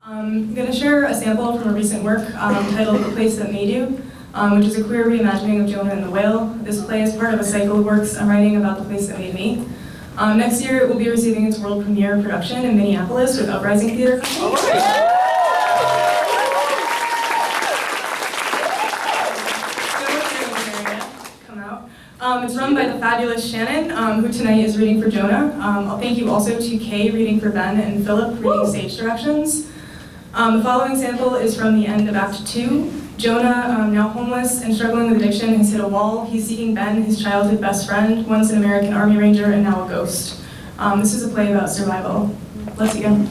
I'm going to share a sample from a recent work titled The Place That Made You, which is a queer reimagining of Jonah and the Whale. This play is part of a cycle of works I'm writing about the place that made me. Next year, it will be receiving its world premiere production in Minneapolis with Uprising Theater Company. It's run by the fabulous Shannon, who tonight is reading for Jonah. I'll thank you also to Kay reading for Ben and Philip reading stage directions. The following sample is from the end of Act 2. Jonah, now homeless and struggling with addiction, has hit a wall. He's seeking Ben, his childhood best friend, once an American Army Ranger and now a ghost. This is a play about survival. Let's begin.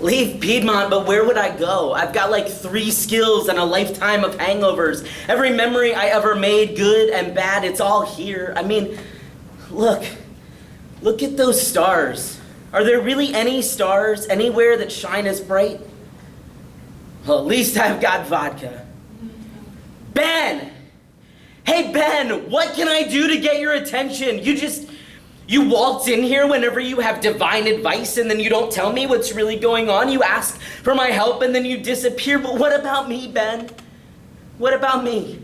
Leave Piedmont, but where would I go? I've got like 3 skills and a lifetime of hangovers. Every memory I ever made, good and bad, it's all here. I mean, look at those stars. Are there really any stars anywhere that shine as bright? Well, at least I've got vodka. Ben! Hey Ben, what can I do to get your attention? You waltz in here whenever you have divine advice and then you don't tell me what's really going on. You ask for my help and then you disappear. But what about me, Ben? What about me?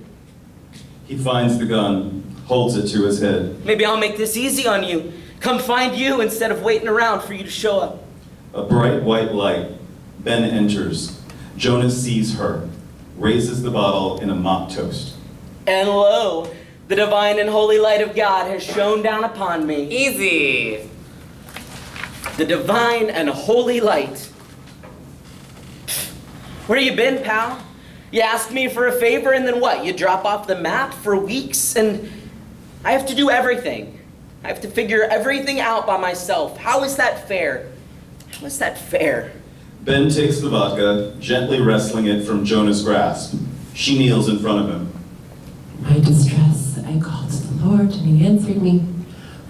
He finds the gun, holds it to his head. Maybe I'll make this easy on you. Come find you instead of waiting around for you to show up. A bright white light. Ben enters. Jonah sees her, raises the bottle in a mock toast. And lo, the divine and holy light of God has shone down upon me. Easy. The divine and holy light. Where you been, pal? You ask me for a favor and then what? You drop off the map for weeks and I have to do everything. I have to figure everything out by myself. How is that fair? How is that fair? Ben takes the vodka, gently wrestling it from Jonah's grasp. She kneels in front of him. My distress, I called to the Lord, and he answered me.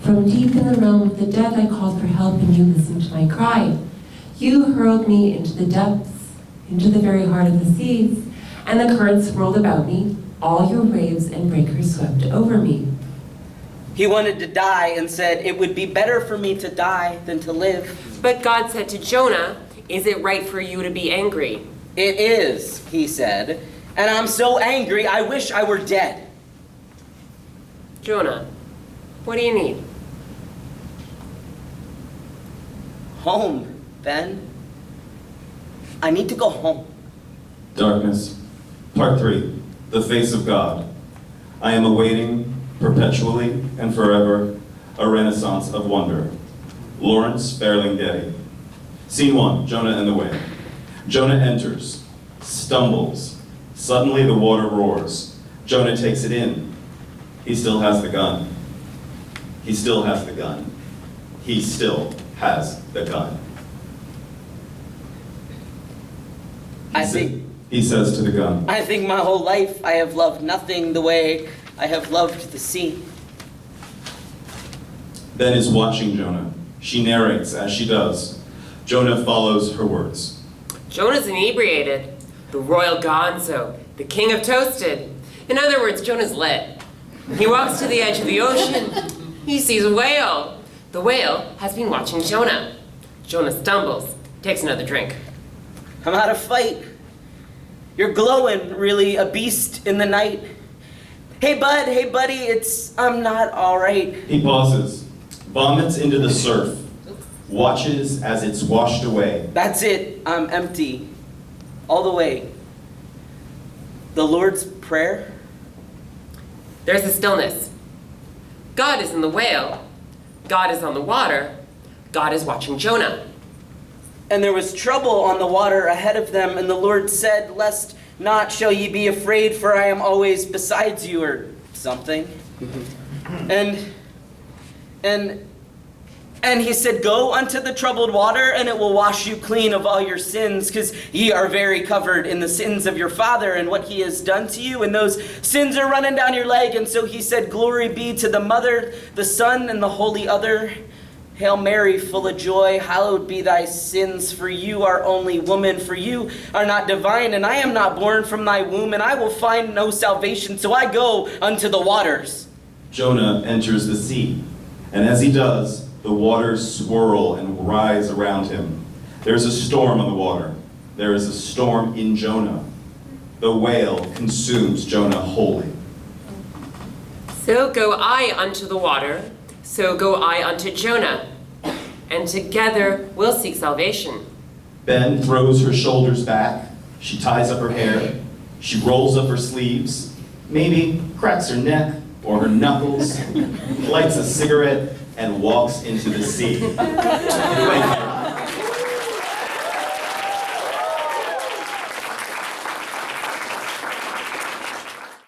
From deep in the realm of the dead, I called for help, and you listened to my cry. You hurled me into the depths, into the very heart of the seas, and the currents swirled about me. All your waves and breakers swept over me. He wanted to die and said, it would be better for me to die than to live. But God said to Jonah, is it right for you to be angry? It is, he said, and I'm so angry I wish I were dead. Jonah, what do you need? Home, Ben. I need to go home. Darkness. Part 3. The face of God. I am awaiting, perpetually and forever, a renaissance of wonder. Lawrence Ferlinghetti. Scene 1. Jonah and the Whale. Jonah enters, stumbles. Suddenly the water roars. Jonah takes it in. He still has the gun. He still has the gun. He still has the gun. He says to the gun. I think my whole life I have loved nothing the way I have loved the sea. Ben is watching Jonah. She narrates as she does. Jonah follows her words. Jonah's inebriated. The royal gonzo. The king of toasted. In other words, Jonah's lit. He walks to the edge of the ocean. He sees a whale. The whale has been watching Jonah. Jonah stumbles, takes another drink. I'm out of fight. You're glowing, really, a beast in the night. Hey bud, hey buddy, I'm not all right. He pauses, vomits into the surf, watches as it's washed away. That's it, I'm empty, all the way. The Lord's Prayer? There's a stillness. God is in the whale. God is on the water. God is watching Jonah. And there was trouble on the water ahead of them, and the Lord said, lest not shall ye be afraid, for I am always besides you, or something. And he said, go unto the troubled water, and it will wash you clean of all your sins, because ye are very covered in the sins of your father and what he has done to you, and those sins are running down your leg. And so he said, glory be to the Mother, the Son, and the Holy Other. Hail Mary, full of joy, hallowed be thy sins, for you are only woman, for you are not divine, and I am not born from thy womb, and I will find no salvation, so I go unto the waters. Jonah enters the sea, and as he does, The waters swirl and rise around him. There's a storm on the water. There is a storm in Jonah. The whale consumes Jonah wholly. So go I unto the water, so go I unto Jonah, and together we'll seek salvation. Ben throws her shoulders back. She ties up her hair. She rolls up her sleeves, maybe cracks her neck or her knuckles, lights a cigarette, and walks into the sea. Thank you.